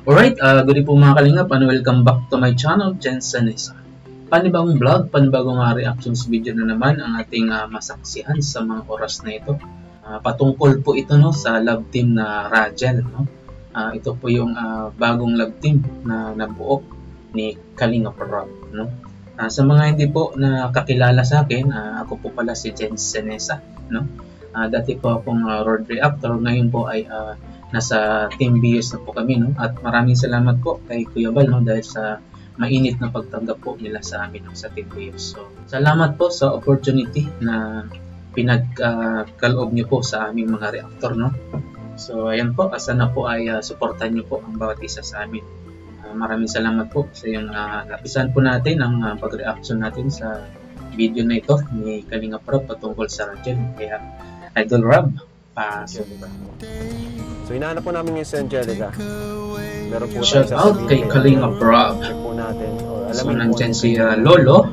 Alright, good day po mga kalingap and welcome back to my channel, Jensen Isa. Panibagong vlog, panibagong reactions video na naman ang ating masaksihan sa mga oras na ito. Patungkol po ito no, sa love team na Rajel. No? Ito po yung bagong love team na nabuo ni Kalingap Rob. No? Sa mga hindi po nakakilala sa akin, ako po pala si Jensen Isa. No? Dati po akong road reactor, ngayon po ay nasa Team BS na po kami, no? At maraming salamat po kay Kuya Bal, no? Dahil sa mainit na pagtanggap po nila sa amin, no? Sa Team BS. So, salamat po sa opportunity na pinagkaloob niyo po sa aming mga reactor, no? So, ayan po, sana po ay suportahan niyo po ang bawat isa sa amin. Maraming salamat po sa yung napisan po natin ang pag-reaction natin sa video na ito ni Kalingap Rob patungkol sa Rajel. Kaya, Idol Rob, pasok ba? So hinahanap po namin yung si Angelica. Meron po Shout out kay Kalingap Rob. Check po natin. So nandyan si Lolo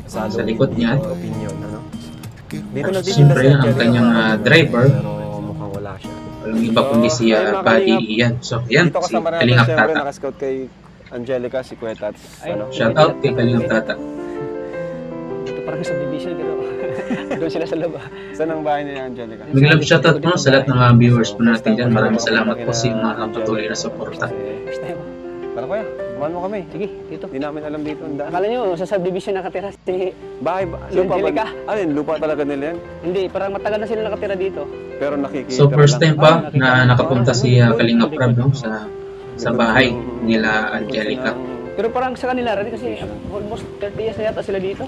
sa likod niya. Opinion, ano? Dito At siyempre ang kanyang driver. Pero mukhang wala siya. Walang iba kundi si Buddy Ian. So yan, si Kalingap Tata. Nakascout kay Angelica, si Kuya Tats. Ano? Shout out kay Kalingap Tata. Ito parang subdivision pero doon sila sa loob. Saan ang bahay ni Angelica? Big love shoutout po sa lahat ng viewers po natin dyan. Maraming salamat po sa mga patuloy na suporta. First time. Tara kuya, samahan mo kami. Sige, dito. Hindi namin alam dito ang daan. Akala nyo, sa subdivision nakatira si Bahay ba? Si Lupa ba? Angelica. Ano yun? Lupa talaga nila yan? Hindi, parang matagal na sila nakatira dito. Pero nakikita So first lang. time pa na nakapunta si Kalingap Rob, no, sa bahay nila Angelica. Pero parang sa kanila rin kasi almost 30 years na yata sila dito.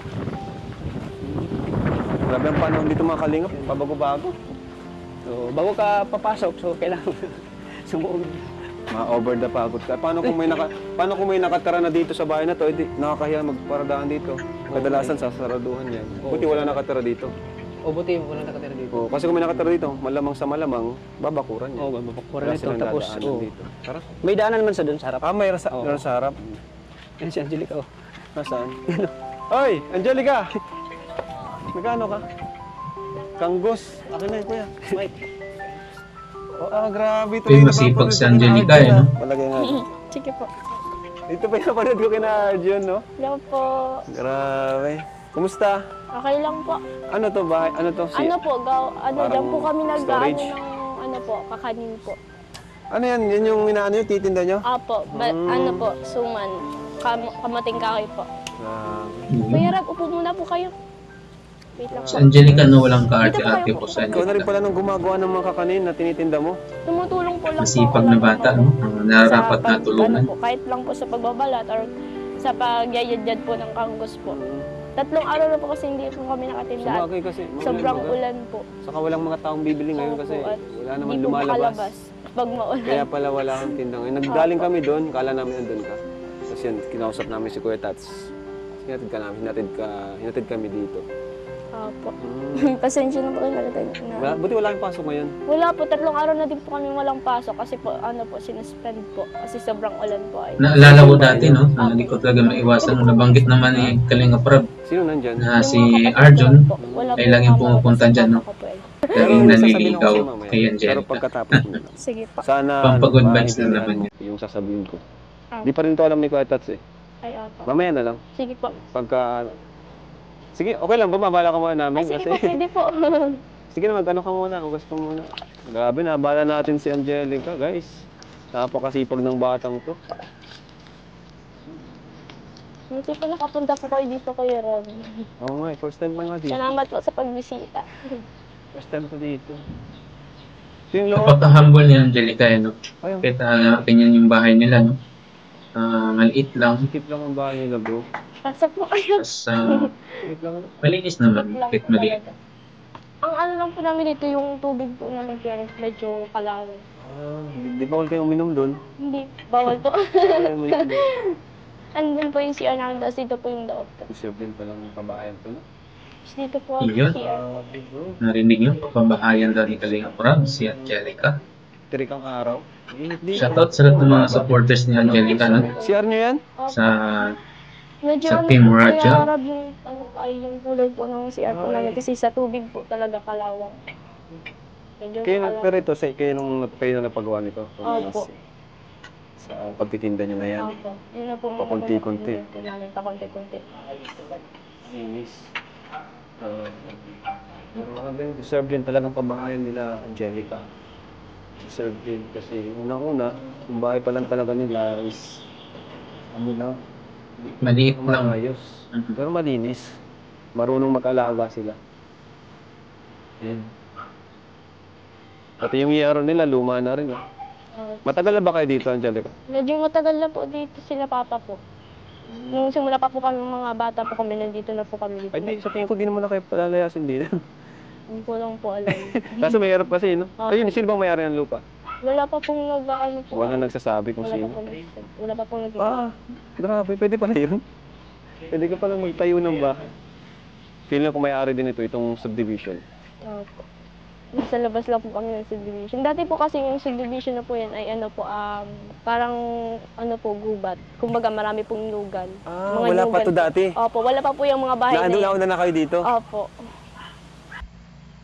Grabe ang panahon dito mga kalingap, pabago-bago. So, bago ka papasok, so kailangan sumuog. Ma-over the pagod ka. Paano kung may nakatira na dito sa bahay na to, edi nakakahiya magparadaan dito. Kadalasan sasaraduhan yan. Buti wala nakatira dito. O buti, wala nakatira dito. O, kasi kung may nakatira dito, malamang sa malamang, babakuran yan. Oo, babakuran Wala ito. silang Tapos, dadaanan dito. Tara. may daanan naman sa doon sa harap. Mayroon sa harap. Yan si Angelica. Oh. Nasaan? Hoy, Angelica! Magkano ka? Kanggos. Akin na yun, kuya. Mike. Grabe. Uy, masipag si Angelica, no? Palagay nga. Sige po. Dito pa yung napanood ko kina Arjun, no? Hello po. Grabe. Kumusta? Okay lang po. Ano to ba? Ano to? Ano po, Parang dyan po kami storage? ng kakanin po. Ano yan? Yan yung inaano yung titinda nyo? Apo, po, suman. Kamating kahoy po. Grabe. Kuya Rab, upo muna po kayo. Wait lang Si po. Angelica, no, walang kaarte-arte po sa Ikaw na rin Angelica. pala nung gumagawa ng mga kakanin na tinitinda mo. Tumutulong po lang Masipag po na ako bata, ng- no? Nararapat na tulungan. po, kahit lang po sa pagbabalat or sa pagyayadjad po ng kanggos po. 3 araw na po kasi hindi po kami nakatindahan. Sabagay kasi. Sobrang ulan po. Saka walang mga taong bibili ngayon Opo, kasi at wala naman Hindi po lumalabas. makalabas pag maulan. Kaya pala wala kang tinda ngayon. Naggaling kami doon, kala namin nandun ka. Tapos yan, kinausap namin si Kuya Tats. Hinatid kami dito. Opo. Pasensya na po kayo Buti wala kang pasok ngayon. Wala po, 3 araw na din po kami walang pasok kasi po, sinuspend po. Kasi sobrang ulan po ay. Naalala ko dati, no? Hindi ko talaga maiwasan. Nabanggit naman ni Kalingap Rob Sino nandyan? na si Yung mga kapatid Arjun ko po, wala po ay laging yung pumupunta kasama dyan, no? ko po eh. Laging sasabihin ko naliligaw sa'yo mamaya. kay Pero Angelica. pagkatapos mo. Sige po. Sana Pampagod vibes na maintindihan naman mo yung sasabihin ko. Ah. Di pa rin to alam ni Kuya Tats eh. Ay, opo. Mamaya na lang. Sige po. Pagka... Sige, okay lang. Bumabala ka muna namin. Sige Kasi... po, pwede po. Sige na, mag-ano ka muna. Hugas ka muna. Grabe, nabala natin si Angelica, guys. Napakasipag ng batang to. Hindi po nakapunta po kayo dito Kuya Rob. Oo nga, first time pa nga dito. Salamat po sa pagbisita. First time ko dito. So yung loob. Napaka-humble ni Angelica, no? Ayun. Kahit ganyan yung bahay nila, no? Maliit lang. Sikip lang ang bahay nila, bro. Pasok po kayo. Tapos, Sikip lang. malinis naman. Lang Kahit po maliit. talaga. Ang ano lang po namin dito, yung tubig po namin kaya medyo kalawin. Di ba kayo uminom doon? Hindi, bawal po. Ayun, may Andun po yung CR namin, tapos dito po yung loob. Deserve din palang kabayan to, no? Tapos dito po ang Iyon. CR. Bro. Narinig yung pagbabahayan daw ni Kalingap Rob, si Angelica. Tirik ang araw. Hindi. Shoutout sa lahat ng mga supporters ni Angelica, no? CR nyo yan? Sa Medyo Sa ano Team po, Raja. kaya Arab yung, yung kulay po ng CR po namin kasi sa tubig po talaga kalawang. Medyo Kayo, kalawang. pero ito, kayo nung napagawa nito? Opo. Sa pagtitinda nyo na yan. Opo. Yun na po mga Pakunti-kunti. pinagpapalagay po namin, pakunti-kunti. Linis. Pero magandang deserve din talagang pambahayan nila, Angelica. Deserve din kasi unang-una, yung bahay pa lang talaga nila is ano na, Maliit lang. maayos. Pero malinis. Marunong mag-alaga sila. Yan. Pati yung ER nila, luma na rin. Matagal na ba kayo dito, Angelica? Medyo matagal na po dito sila papa po. Nung simula pa po kami mga bata po kami, nandito na po kami dito. Ay, di, sa tingin ko, di naman na kayo palalayasin din. Hindi ko lang po alam. Kaso may hirap kasi, no? Ayun, sino bang may-ari ng lupa? Wala pa pong ano po. Wala nagsasabi kung Wala sino. pa pong wala pa pong Ah, grabe. Pwede pala yun. Pwede ka palang magtayo ng bahay. Feeling ko may-ari din ito, itong subdivision. Opo. Sa labas lang po kami ng subdivision. Dati po kasi yung subdivision na po yan ay ano po, parang ano po, gubat. Kumbaga marami pong lugan. Ah, Mga wala pa lugan to po. dati? Opo, wala pa po yung mga bahay na Naandun yan. na kayo dito? Opo.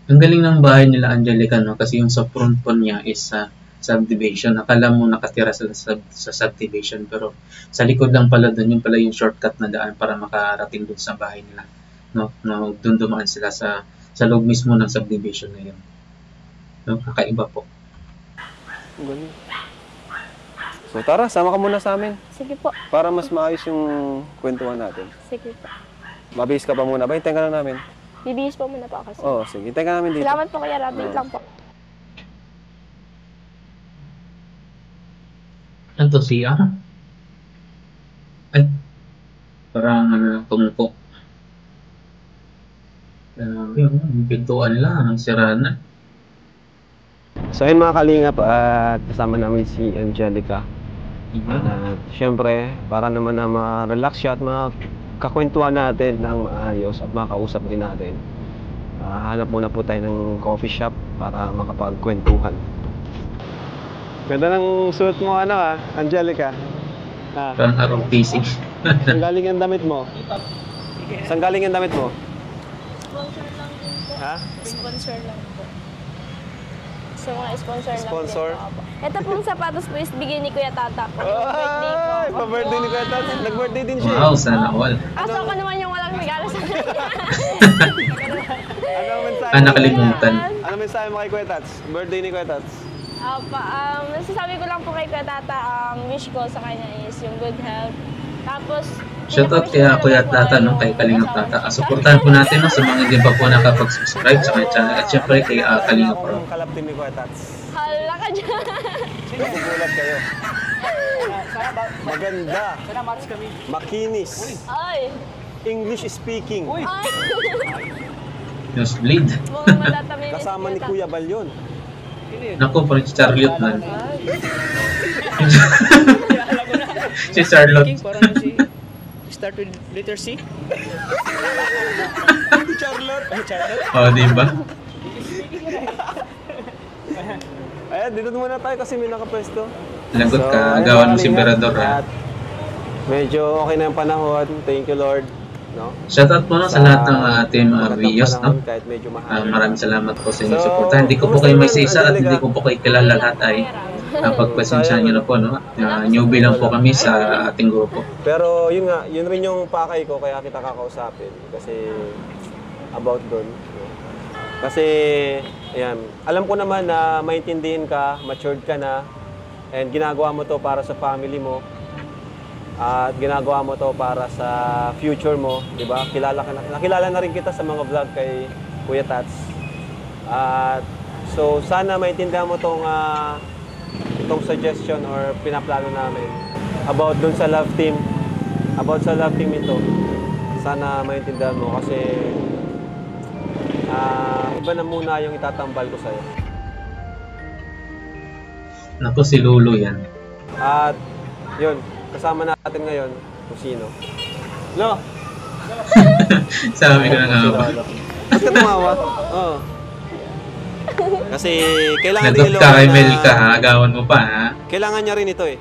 Ang galing ng bahay nila, Angelica, no? Kasi yung sa front po niya is subdivision. Akala mo nakatira sila sa subdivision, pero sa likod lang pala doon, yung pala yung shortcut na daan para makarating doon sa bahay nila. No, doon dumaan sila sa loob mismo ng subdivision na yun. No, kakaiba po. Ang galing. So tara, sama ka muna sa amin. Sige po. Para mas maayos yung kwentuhan natin. Sige po. Mabihis ka pa muna ba? Hintayin ka lang namin. Bibihis po muna po kasi. Oo, sige. Hintayin ka namin dito. Salamat po Kuya Rob. Wait lang po. Ano to, siya? Ay, parang tungko. Yung pintuan lang, sira na. So ayun mga kalingap, at kasama namin si Angelica. At syempre, para naman na ma-relax siya at makakwentuhan natin ng maayos at makausap din natin. Hanap muna po tayo ng coffee shop para makapagkwentuhan. Ganda ng suit mo, Angelica. Parang ROTC. Saan galing ang damit mo? Saan galing ang damit mo? Sponsor lang din po. Ha? Sponsor lang po. Sa mga sponsor lang Sponsor? din po. Ito pong sapatos po is bigay ni Kuya Tata po. Birthday po. Ay, pa-birthday ni Kuya Tats. Nag-birthday din siya. Wow, sana all. Aso ko naman yung walang regalo sa kanya. Ano ang mensahe? Nakalimutan. Ano mensahe mo kay Kuya Tats? Birthday ni Kuya Tats. Nasasabi ko lang po kay Kuya Tata, wish ko sa kanya is yung good health. Tapos, Shoutout kaya Kuya Tata, no, kay Kalingap Tata. Suportahan po natin, no, sa mga hindi pa po nakapag-subscribe sa kanyang channel. At syempre kay Kalingap Pro. Anong kalap team ni Kuya Tats? Hala ka dyan. Nagugulat kayo. Maganda. Makinis. Ay! English speaking. Ay! Nosebleed. Mga matatamin Kasama ni Kuya Bal yun. Naku, parang si Charlotte na. Si Charlotte. Parang si start with letter C. Charlotte. O, diba? Ayan, dito muna tayo kasi may nakapwesto. Lagot ka, ayun, agawan mo mga si kalingap. Berador, ha? At medyo okay na yung panahon. Thank you, Lord. No? Shoutout po, no, sa lahat ng ating magandang viewers, panahon, no? kahit medyo mahal. Maraming salamat po sa inyong So, suporta. Hindi ko po kayo may isa at hindi ko po kayo kilala lahat ay pagpasensya nyo na po, no? Newbie lang po kami sa ating grupo. Pero yun nga, yun rin yung pakay ko kaya kita kakausapin kasi about doon. Kasi ayan, alam ko naman na maintindihin ka, matured ka na and ginagawa mo to para sa family mo. At ginagawa mo to para sa future mo, 'di ba? Nakilala na rin kita sa mga vlog kay Kuya Tats. At so sana maintindihan mo tong itong suggestion or pinaplano namin about dun sa love team. About sa love team ito. Sana maintindihan mo kasi iba na muna yung itatambal ko sa'yo. Naku, si Lulu yan. At yun, kasama natin ngayon kung sino. Lo! Sabi ko na nga ba. Ba't ka tumawa? Oo. Kasi kailangan Nagot din ka kay na- Mel ka, ha? Agawan mo pa, ha? Kailangan niya rin ito eh.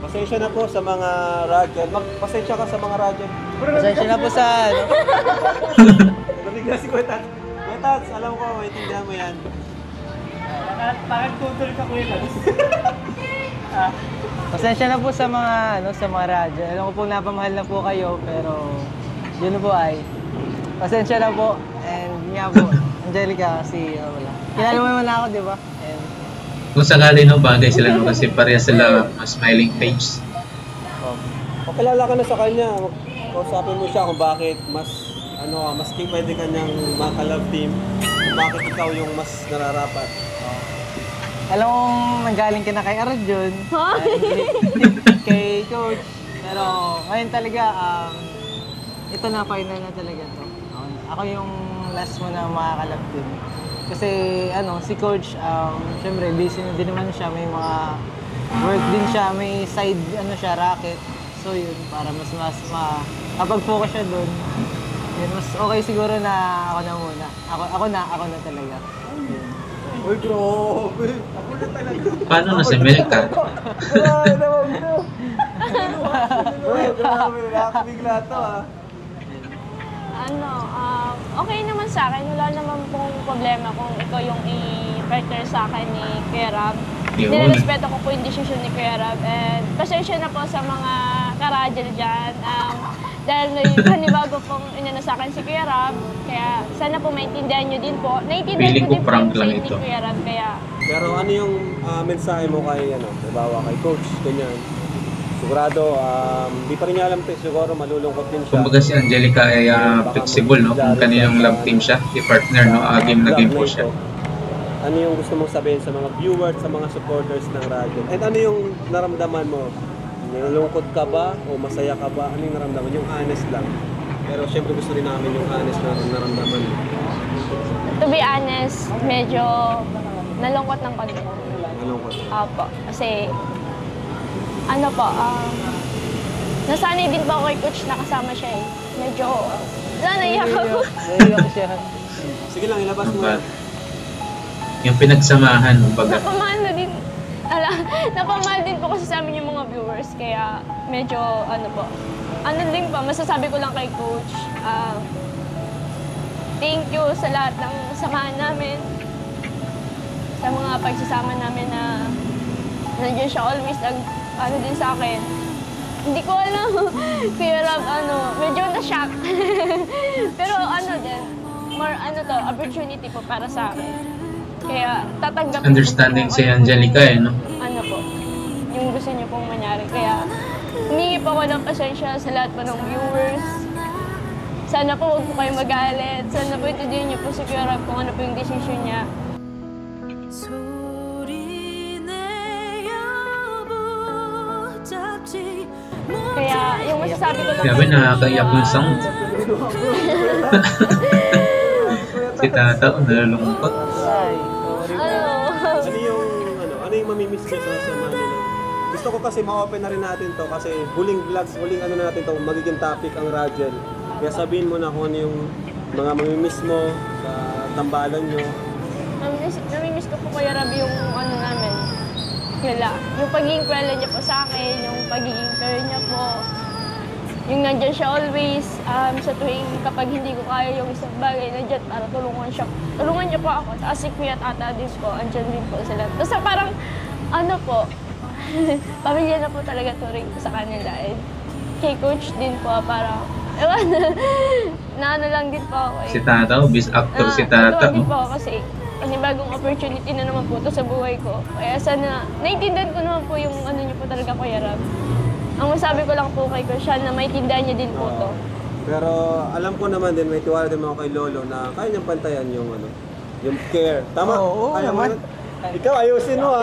Pasensya na po sa mga Rajan. Pasensya ka sa mga Rajan. Pasensya na po sa ano. Nabigla si Kuya Tats. Kuya Tats, alam ko, maintindihan mo yan. Parang tutol ka Kuya Tats. Pasensya na po sa mga sa mga radyo. Alam ko po napamahal na po kayo, pero yun po ay pasensya na po. And nga po, Angelica, kasi wala. Kilala mo naman ako, di ba? And Kung sakali no, bagay sila no, kasi pareha sila smiling face. Pakilala ka na sa kanya. Kausapin mo siya kung bakit mas pwede kanyang maka-love team. Kung bakit ikaw yung mas nararapat. alam kong nanggaling ka na kay Arjun, kay Coach. Pero ngayon talaga, ito na, final na talaga to. Ako yung last mo na makakalap din. Kasi si Coach, syempre busy na din naman siya, may mga work din siya, may side siya, racket. So yun, para mas makapag-focus siya doon. Yun, mas okay siguro na ako na muna. Ako na talaga. Yun. Uy, grabe! Ako na talaga. Paano na si Melka? Grabe naman ito. Grabe, nakakabigla ito Okay naman sa akin. Wala naman pong problema kung ikaw yung i-partner sa akin ni Kuya Rab. Nirespeto ko po yung desisyon ni Kuya Rab. And pasensya na po sa mga karadyo dyan. Dahil panibago pong sa akin si Kuya Rab. Kaya sana po maintindihan nyo din po. Naintindihan ko din po yung side ni Kuya Rab. Pero ano yung mensahe mo kay, halimbawa kay Coach, ganyan? Sigurado, di pa rin niya alam, siguro malulungkot din siya. Kumbaga si Angelica ay flexible, no? Kung kaninong love team siya, i-partner, no? Game na game po siya. Ano yung gusto mong sabihin sa mga viewers, sa mga supporters ng radyo? At ano yung naramdaman mo? Nalungkot ka ba o masaya ka ba? Ano yung naramdaman? Yung honest lang. Pero syempre gusto rin namin yung honest na naramdaman mo. To be honest, medyo nalungkot ng konti. Nalungkot? Opo. Kasi, nasanay din po ako kay Coach na kasama siya eh. Medyo, naiyak ako. Naiyak siya. Sige lang, ilabas mo. Yung pinagsamahan, baga. Napamahal din po kasi sa amin yung mga viewers. Kaya medyo, din pa, masasabi ko lang kay Coach. Thank you sa lahat ng samahan namin. Sa mga pagsasama namin na nandiyan siya always din sa akin. Hindi ko alam. Kuya Rab, medyo na-shock. Pero din, more opportunity po para sa akin. Kaya tatanggapin understanding si Angelica no? Po, yung gusto niyo pong mangyari. Kaya humingi po ako ng pasensya sa lahat po ng viewers. Sana po huwag po kayo magalit. Sana po itindihan niyo po si Kuya Rab kung ano po yung decision niya. Kaya yung masasabi ko lang... Grabe, nakakaiyak yung sound. Si Tata, nalulungkot. Ano yung mamimiss mo sa samahan nila? Gusto ko kasi ma-open na rin natin to kasi huling vlogs, natin to, magiging topic ang Radial. Kaya sabihin mo na kung ano yung mga mamimiss mo sa tambalan nyo. Namimiss ko po Kuya Rab yung namin. Yung pagiging kwela niya po sa akin, yung pagiging fair niya po. Yung nandiyan siya always, sa tuwing kapag hindi ko kaya yung isang bagay, nandiyan para tulungan siya. Tulungan niya po ako. Tapos si Kuya at Ata din po, andyan din po sila. Tapos parang, pamilya na po talaga turing ko sa kanila. Kay Coach din po, parang, lang din po ako. Si Tata, best actor si Tata. Din po ako kasi panibagong opportunity na naman po ito sa buhay ko. Kaya sana, naiintindihan ko naman po yung niyo po talaga, Kuya Rab. Ang masabi ko lang po kay Coach, na maintindihan niya din po ito. Pero alam ko naman din, may tiwala din ako kay Lolo na kaya niyang pantayan yung yung care. Tama? Oo naman. Ikaw, ayusin mo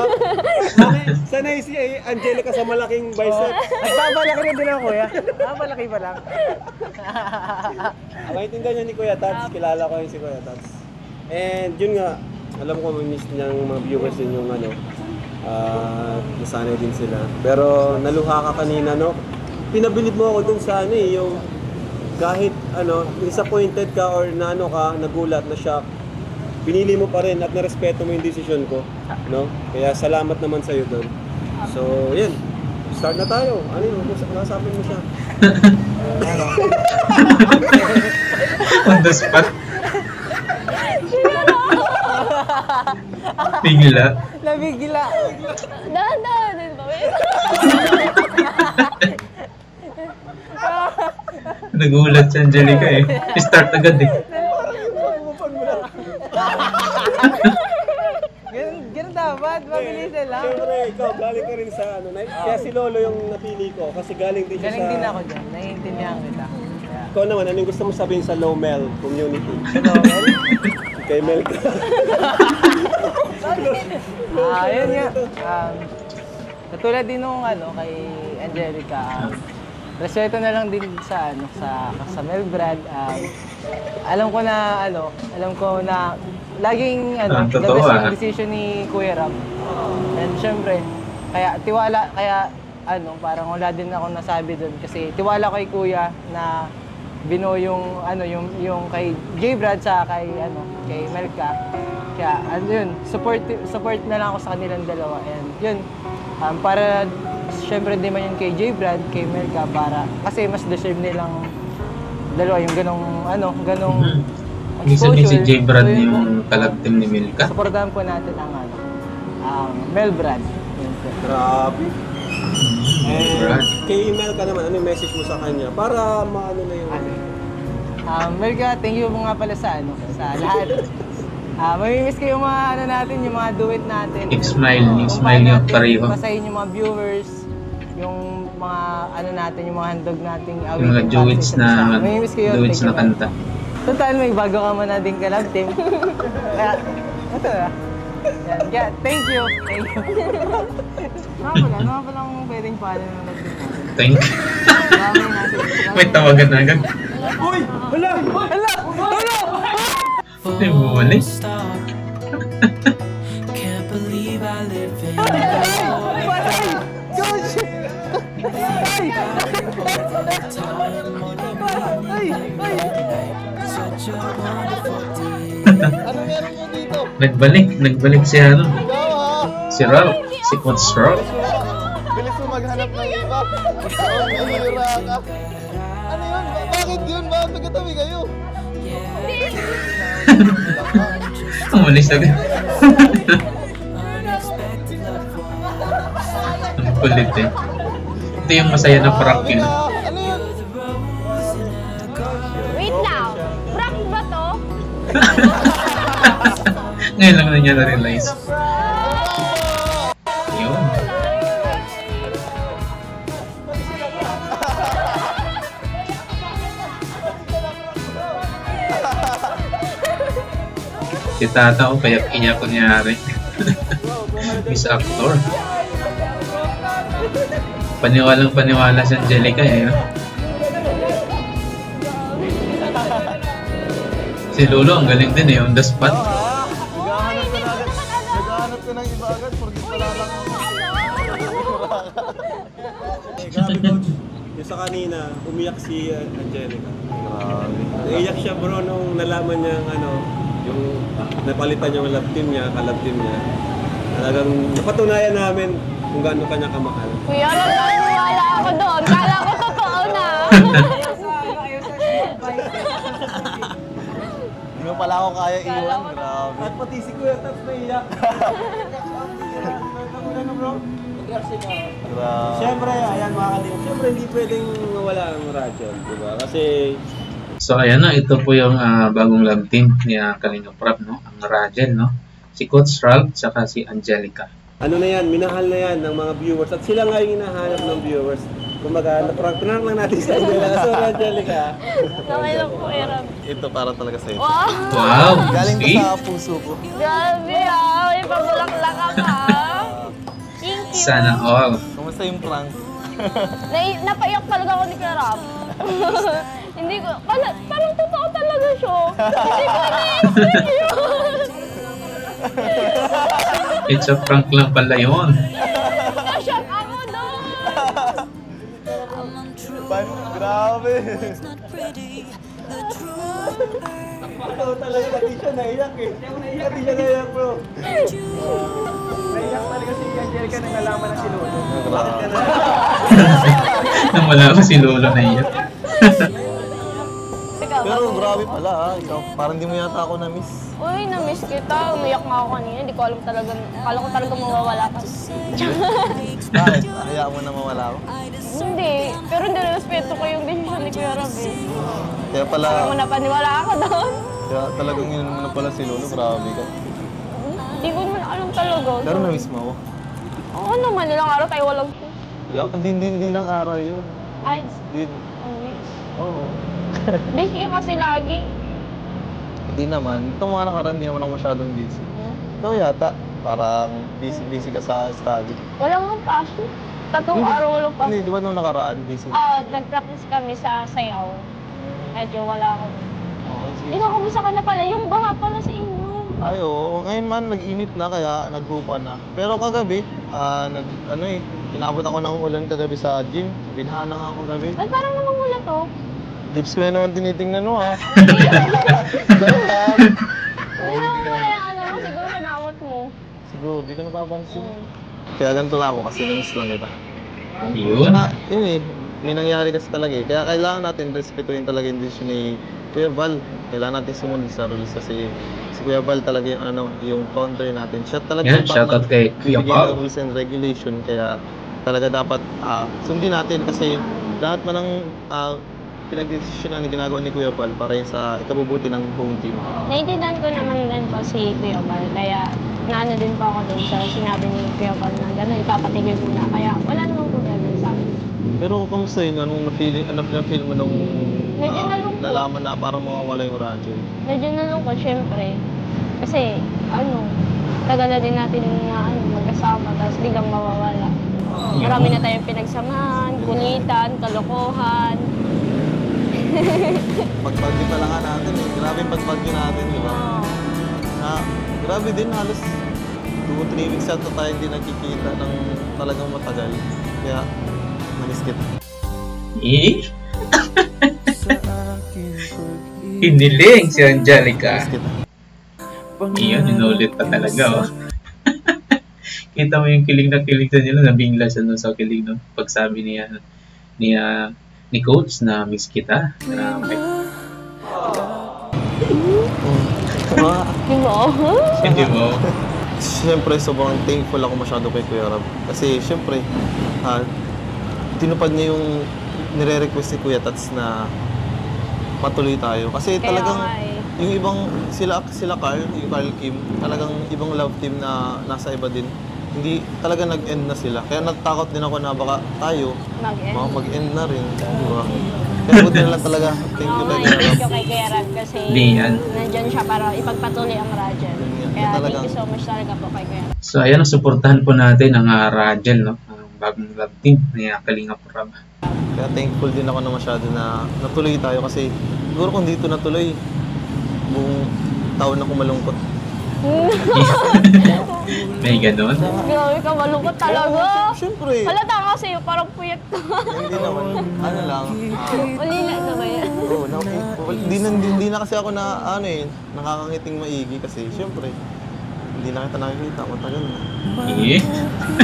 Sanay si Angelica sa malaking biceps. Nagbabalaki na din ako, Kuya. Malaki pa lang. Maintindihan niya ni Kuya Tats. Kilala ko yung si Kuya Tats. And yun nga, alam ko may miss niyang mga viewers din yung nasanay din sila. Pero naluha ka kanina, no? Pinabilib mo ako dun sa yung kahit disappointed ka or nagulat, na-shock, pinili mo pa rin at narespeto mo yung decision ko, no? Kaya salamat naman sa'yo dun. So, yan. Start na tayo. Ano yun? Nasapin mo siya. On the spot. Bigla. Nabigla. Dahan-dahan din ba? Nagulat si Angelica eh. Start agad eh. Ganun dapat, mabilisan lang. Siyempre, ikaw, galing ka rin sa ano. Kaya si Lolo yung napili ko kasi galing din siya Galing sa... din ako dyan, naiintindihan kita. Kaya, Ikaw naman, anong gusto mo sabihin sa Low Mel community? ano, well, Kay Mel ka. yun nga. Katulad din nung ano, kay Angelica, respeto na lang din sa ano sa Melbrad. Alam ko na laging ano, the totoo, best ah. yung decision ni Kuya Ram. And syempre, kaya tiwala, kaya ano, parang wala din ako nasabi doon kasi tiwala kay Kuya na binuo yung ano yung kay J Brad sa kay ano kay Melka. Kaya ano yun, support na lang ako sa kanilang dalawa. And yun, para syempre di man yun kay J Brad, kay Melka, para kasi mas deserve nilang dalawa yung ganong Minsan din si J. Brad So, yun po, yung collab team ni Milka. supportahan po natin ang Mel Brad. Yun po. Grabe. Brad. Kay Mel ka naman, ano yung message mo sa kanya? Para maano na yung... Melka, thank you nga pala sa lahat. Mamimiss ko yung mga natin, yung mga duet natin. Smile Kung niyo paano pareho. natin masahin yung mga viewers, yung mga natin, yung mga handog nating awit. Yung mga duets na Thank you, kanta. Total, may bago ka man nating collab team. Kaya, ito na. Yan. Kaya, thank you. Ano pa lang pwedeng paano ng collab team natin? Thank you. May tawagan na agad. Uy! Hala! Ay, bumalik. Can't believe I live in such a wonderful day. Nagbalik si ano. Si Ralph. Si Coach Ralph. Bilis mo maghanap ng iba. Mahira ka. Ano yun? Bakit yun? Bakit nagkatabi kayo? Umalis agad. Ang kulit eh. Ito yung masaya na prank yun. Ano yun? Wait lang. Prank ba to? Ngayon lang na niya na-realize. Yun. Si Tata ko kaya iyak ko niyari. Miss Actor. Paniwalang-paniwala si Angelica eh. No? Si Lolo ang galing din eh, on the spot. Naghahanap ka ng iba agad. Forget pala lang ako. Grabe, Coach. Yung sa kanina, umiyak si Angelica. Naiyak siya bro nung nalaman niya yung napalitan yung collab team niya. Talagang napatunayan namin kung gaano kanya kamahal. Kuya, wala ako doon. Kala ko totoo na. Hindi mo pala ako kaya iwan. Grabe. At pati si Kuya Tats naiyak. Grabe. Siyempre, ayan mga kalingap. Siyempre, hindi pwedeng wala ang Rachel, diba? Kasi So ayan na, ito po yung bagong love team ni Kalinga Prab, no? Ang Rachel, no? Si Coach Ralph, saka si Angelica. ano na yan, minahal na yan ng mga viewers. At sila nga yung hinahanap ng viewers. Kumbaga, naprank lang natin sa inyo. So, Angelica. Nakay lang po, Erab. Ito para talaga sa'yo. Wow! Wow! Galing to See? sa puso ko. Grabe may pabulaklak ka pa. Thank you. Sana all. Kumusta yung prank? Napaiyak talaga ako ni Kerab. Hindi ko, parang totoo talaga siya. Hindi ko na-expect yun. It's a prank lang pala yun. Na-shock ako doon. Grabe. Ito talaga, pati siya naiyak eh. Pati siya naiyak, bro. Naiyak talaga si Angelica nang nalaman na si Lolo. Bakit ka na? Nang wala ko si Lolo na iyak. Ikaw, Pero grabe pala ha. Ikaw, parang di mo yata ako na-miss. Uy, na-miss kita. Umiyak nga ako kanina. Hindi ko alam talaga. Akala ko talaga mawawala ka. Bakit? Hayaan mo na mawala ako. Hindi. Pero nirespeto ko yung desisyon ni Kuya Rob eh. Kaya pala, Parang mo napaniwala ako doon. kaya talagang yun mo na pala si Lolo. Grabe ka. Hindi ko naman alam talaga. Pero na-miss mo ako. Oo naman, ilang araw tayo walang Hindi lang araw yun. Ay, Din. Oo. busy ka kasi lagi. Hindi naman. Itong mga nakaraan, hindi naman ako masyadong busy. Ikaw yata, parang busy ka sa study. Walang ang pasok. Tatlong araw walang pasok. Hindi, di ba nung nakaraan, busy? Nag-practice kami sa sayaw. Medyo wala ako. Oo, sige. Kamusta ka na pala? Yung baha pala sa inyo. Ay, oo. Ngayon man, nag-init na, kaya naghupa na. Pero kagabi, inabot ako ng ulan kagabi sa gym. Binahan na nga ako kagabi. Ay, parang namang wala to. Lips ko yan naman tinitingnan mo, ha? Ay, namang wala yung ano. Siguro kanawat mo. Siguro, di ko napapansin. Kaya ganito na ako kasi miss lang kita. Yun. Yun eh, may nangyari kasi talaga eh. Kaya kailangan natin respetuhin talaga yung decision ni Kuya Val. Kailangan natin sumunod sa rules kasi si Kuya Val talaga yung yung founder natin. Siya talaga Yan, shoutout kay Kuya bibigyan Val. ng rules and regulation. Kaya talaga dapat sundin natin kasi lahat man ng pinag-desisyonan na ginagawa ni Kuya Val para yun sa ikabubuti ng home team. Naiintindihan ko naman din po si Kuya Val. Kaya naano din po ako dun sa sinabi ni Kuya Val na gano'n, ipapatigil muna. Kaya wala namang problema sa akin. Pero kamusta yun? Anong na-feel mo nung Medyo nalungkot. nalaman na parang mawawala yung radyo? Medyo nalungkot, syempre. Kasi, tagal na din natin na magkasama, tapos biglang mawawala. Marami na tayong pinagsamahan, kulitan, kalokohan. Pagpagyo pala nga natin eh. Grabe yung pagpagyo natin, di ba? Grabe din, halos 2-3 weeks yata tayo hindi nagkikita ng talagang matagal. Kaya, namiss kita. Eh? Hiniling si Angelica. Namiss kita. Iyon, inulit pa talaga, oh. Kita mo yung kilig na nila, nabingla siya nun sa kilig ng pagsabi ni Coach na miss kita. Grabe. Hindi mo. Siyempre, sobrang thankful ako masyado kay Kuya Rob. Kasi, siyempre, tinupad niya yung nire-request ni Kuya Tats na patuloy tayo. Kasi Kaya talagang, nga eh. yung ibang, sila Carl, yung Carl Kim, talagang ibang love team na nasa iba din. Hindi, talaga nag-end na sila. Kaya natakot din ako na baka tayo, mag-end na rin. Diba? Kaya buti na lang talaga. Thank you kay Kuya Thank Rob. you kay Kuya Rob kasi Diyan. nandyan siya para ipagpatuloy ang Rajel. Kaya talagang- thank you so much talaga po kay Kuya Rob. So, ayan, suportahan po natin ang Rajel, no? Ang bagong love team ni Kalingap Rob. Kaya thankful din ako na masyado na natuloy tayo kasi siguro kung dito natuloy, buong taon ako malungkot. May ganon. Grabe ka, malungkot talaga. Siyempre, Halata ka kasi parang puyat ka. hindi naman. Ano lang. Ulila na ba yan? Hindi na kasi ako na nakakangiting maigi kasi siyempre, hindi na kita nakikita, matagal na. Eh?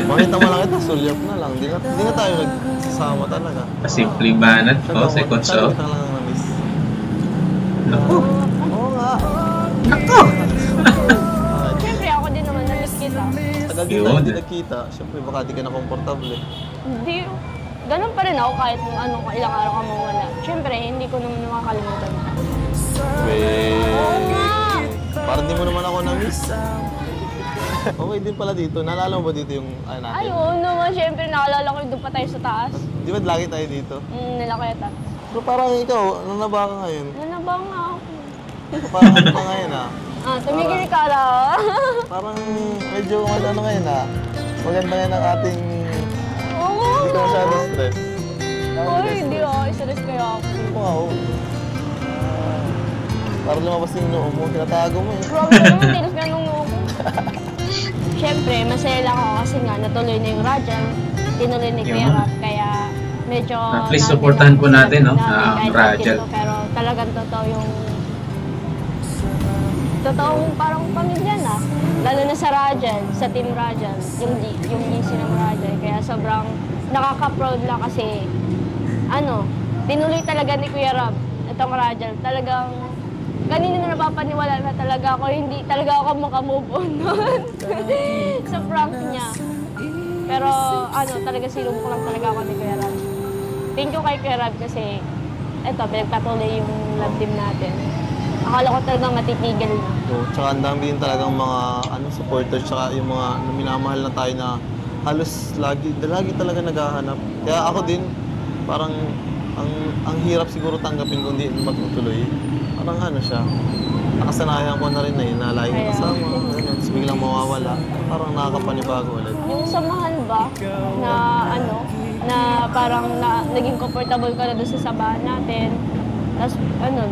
Makita mo lang kita, sulyap na lang. Hindi na tayo nagsasama talaga. Simpleng banat po, second show. Kita lang na-miss. Naku. Oo nga. Naku! Siyempre ako din naman, namiss kita. Tagal din Yun. tayo hindi nagkita. Siyempre, baka di ka na komportable. Hindi, ganun pa rin ako kahit ilang araw ka mawala. Siyempre, hindi ko naman makakalimutan. Oo nga! Parang di mo naman ako na-miss. Okay din pala dito. Naalala mo ba dito yung natin? Ay, oo naman. Siyempre, naalala ko yung doon pa tayo sa taas. Di ba lagi tayo dito? Nila kaya ta. Pero parang ikaw, nanaba ka ngayon. Nanabang na ako. Parang ano ka ngayon Tumigil ka na. Parang medyo ano ngayon Maganda ngayon ang ating... Oo Hindi ka nga. masyado stress. Uy, hindi ako. Stress kaya ako. Wow. Parang lumabas yung noo mo, tinatago mo eh. Grabe naman, tilos ka nung noo ko. Siyempre, masaya lang ako kasi nga natuloy na yung Rajal. Tinuloy ni Kuya Rob, kaya medyo... At least supportahan po natin, no? Kahit Rajal. dito, pero talagang totoo yung... Totoong parang pamilya na. Lalo na sa Rajal, sa Team Rajal, yung GC ng Rajal. Kaya sobrang nakaka-proud lang kasi, tinuloy talaga ni Kuya Rob. itong Rajal, talagang kanina na napapaniwala na talaga ako, hindi talaga ako makamove on nun sa prank niya. Pero talaga sinubok lang talaga ako ni Kuya Rab. Thank you kay Kuya Rab kasi eto, pinagpatuloy yung love team natin. Akala ko talagang matitigil na. So, tsaka ang dami din talagang mga supporters, tsaka yung mga minamahal na tayo na halos lagi talaga naghahanap. Kaya ako din, parang ang hirap siguro tanggapin kung hindi matutuloy. Parang siya, nakasanayan ko na rin na yun, na lagi kasama, ganun, tapos biglang mawawala. Parang nakakapanibago ulit. Yung samahan ba na na parang naging comfortable ka na doon sa sabahan natin, tapos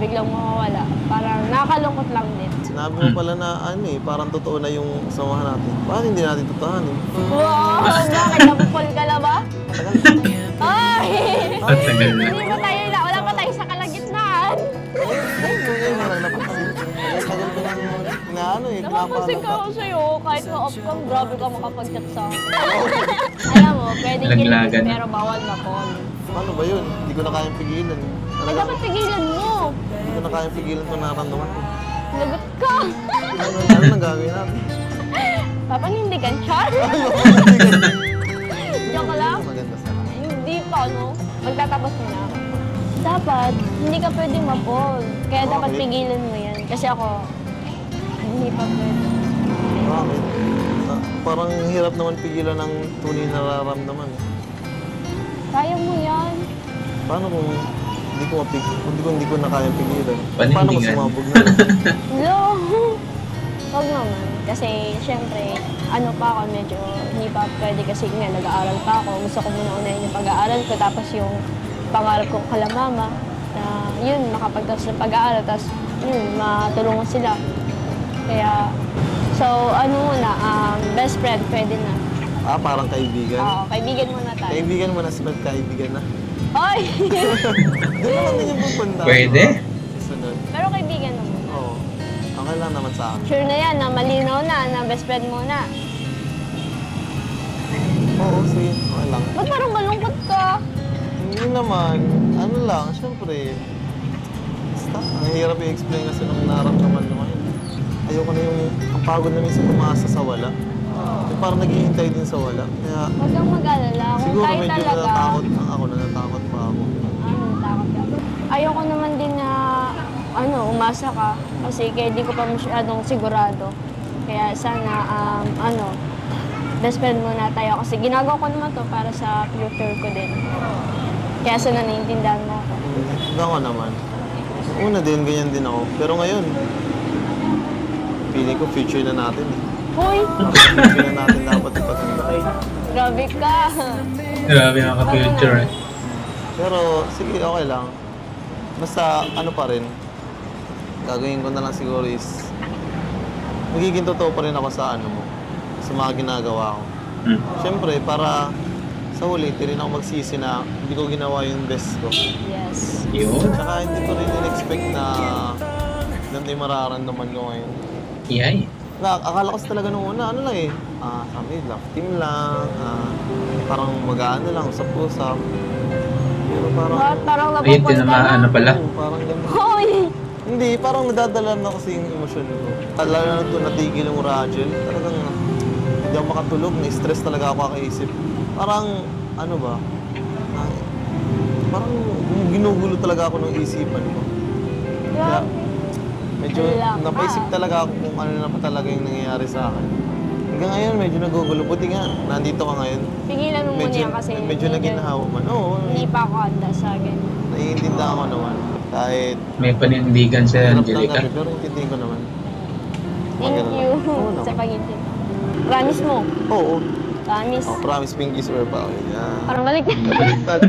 biglang mawawala. Parang nakakalungkot lang din. Sinabi mo pala na parang totoo na yung samahan natin. Bakit hindi natin totohanin? Wow! Bakit? Napupol ka na ba? Ay! Matagal na. Hindi pa tayo wala pa tayo sa kalagitnaan. Ngayon na lang napansin. Tagal ko lang Napapansin ka ako sa'yo, kahit ma-off ka, grabe ka makapag-chat sa akin. Alam mo, pwede kilig pero bawal na call. Paano ba yun? Hindi ko na kayang pigilan. Ay, dapat pigilan mo. Hindi ko na kayang pigilan kung nararamdaman ko. Lagot ka. Ano nang gagawin natin? Papanindigan, Char. Joke lang. Maganda sana. Hindi pa, magtatapos mo na ako. Dapat, hindi ka pwedeng ma-fall. Kaya dapat pigilan mo yan. Kasi ako, hindi pa pwede. Bakit? Parang hirap naman pigilan ng tunay na nararamdaman. Kaya mo yan. Paano kung hindi ko na kayang pigilan? Panindigan. Paano ko sumabog na? No. Huwag naman. Kasi, syempre, pa ako, medyo hindi pa pwede kasi nga, nag-aaral pa ako. Gusto ko muna unahin yung pag-aaral ko. Tapos yung pangarap kong kalamama, na yun, makapagtapos ng pag-aaral. Tapos, yun, matulungan sila. Kaya, so, muna, best friend, pwede na. Parang kaibigan? Oo, kaibigan muna tayo. Kaibigan mo na, sunod kaibigan na. Ay! Doon naman din yung pupunta. Pwede? Sunod. Pero kaibigan na muna. Oo. Okay lang naman sa akin. Sure na yan, na malinaw na best friend muna. Oo, sige. Okay lang. Ba't parang malungkot ka? Hindi naman. Lang, syempre. Basta, ang hirap i-explain kasi nung naramdaman naman. Ayoko na yung ang pagod na minsan umasa sa wala. Yung parang naghihintay din sa wala. Kaya Huwag kang mag-alala. Kung siguro tayo medyo talaga, natatakot ako, natatakot pa ako. takot ka. Ayoko naman din na, umasa ka. Kasi kaya di ko pa masyadong sigurado. Kaya sana, best friend muna tayo. Kasi ginagawa ko naman to para sa future ko din. Kaya sana naiintindihan mo ako. Ako naman. Una din, ganyan din ako. Pero ngayon, feeling ko future na natin eh. Hoy! Future na natin dapat ipaganda. Grabe ka! Grabe ka-future. Pero sige, okay lang. Basta pa rin, gagawin ko na lang siguro is magiging totoo pa rin ako sa sa mga ginagawa ko. Siyempre, para sa huli, hindi rin ako magsisi na hindi ko ginawa yung best ko. Yes. Yun. Tsaka hindi ko rin in-expect na ganito yung mararamdaman ko ngayon. Iyay. Akala ko talaga nung una, kami, love team lang, parang mag-aano lang, usap-usap. Pero parang, Parang Ayun, napupunta tinamaan na pala. parang ganun. Hoy! Hindi, parang nadadala na kasi yung emosyon ko. Lalo na ito natigil yung Rachel, talagang hindi ako makatulog, na-stress talaga ako kakaisip. Parang, parang ginugulo talaga ako ng isipan ko. Kaya, medyo napaisip talaga ako kung ano na pa talaga yung nangyayari sa akin. Hanggang ngayon, medyo nagugulo. Buti nga, nandito ka ngayon. Pigilan mo muna yan kasi Medyo naginhawa man. Oo, hindi pa ako handa sa ganyan. naiintindihan ko naman. Kahit May panindigan sa hirap Angelica. tanggapin, pero intindihin ko naman. Thank you Oo, sa pag-intindi. Promise mo. Oo. Promise. Promise pinky swear pa ako. Yan. Parang balik. Baliktad.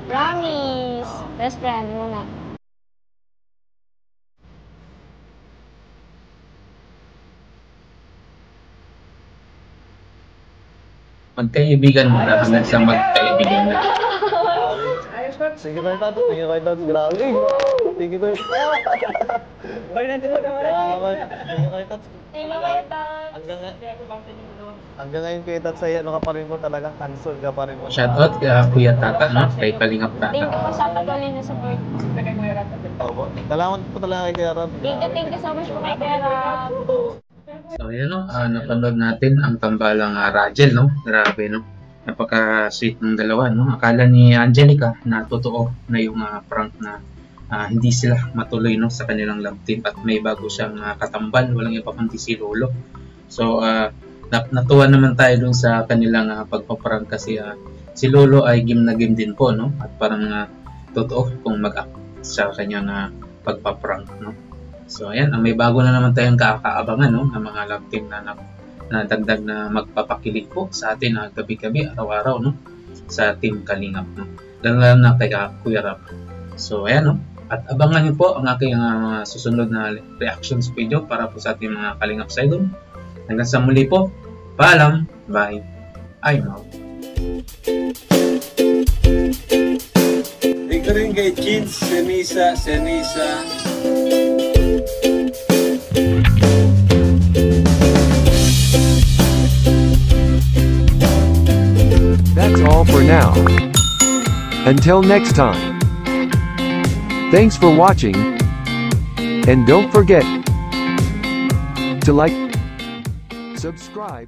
Promise. Best friend muna. Magkaibigan muna hanggang sa magkaibigan na. Sige tayo, Tato. Sige tayo, Tato. Grabe. Sige tayo. Balik natin mo naman. Sige tayo, Tato. Thank you, Tan. Hanggang ngayon Kuya Tat, ano ka pa rin mo talaga, cancel ka pa rin mo. Shoutout kay Kuya Tata, no? Kay Kalingap Thank you Tata. po sa patuloy na support. Salamat po talaga kay Kuya Rab. Thank you so much po kay Kuya Rab. So yan, no? Napanood natin ang tambalang Rachel, no? Grabe, no? Napaka-sweet ng dalawa, no? Akala ni Angelica na totoo na yung prank na hindi sila matuloy, no, sa kanilang love team at may bago siyang katambal, walang iba kundi si Lolo. So natuwa naman tayo dun sa kanilang pagpaprank kasi si Lolo ay game na game din po, no? At parang totoo kung mag-act sa kanyang pagpaprank, no? So ayan, may bago na naman tayong kakaabangan, no, ng mga love team na dagdag na magpapakilig po sa atin gabi-gabi, araw-araw, no, sa Team Kalingap, no, lalo na kay Kuya Rab. So ayan, no, at abangan niyo po ang aking susunod na reactions video para po sa ating mga Kalingap Sidon. Hanggang sa muli po, paalam, bye, I'm out. Thank you rin kay Chins, Senisa. That's all for now. Until next time. Thanks for watching. And don't forget to like, subscribe,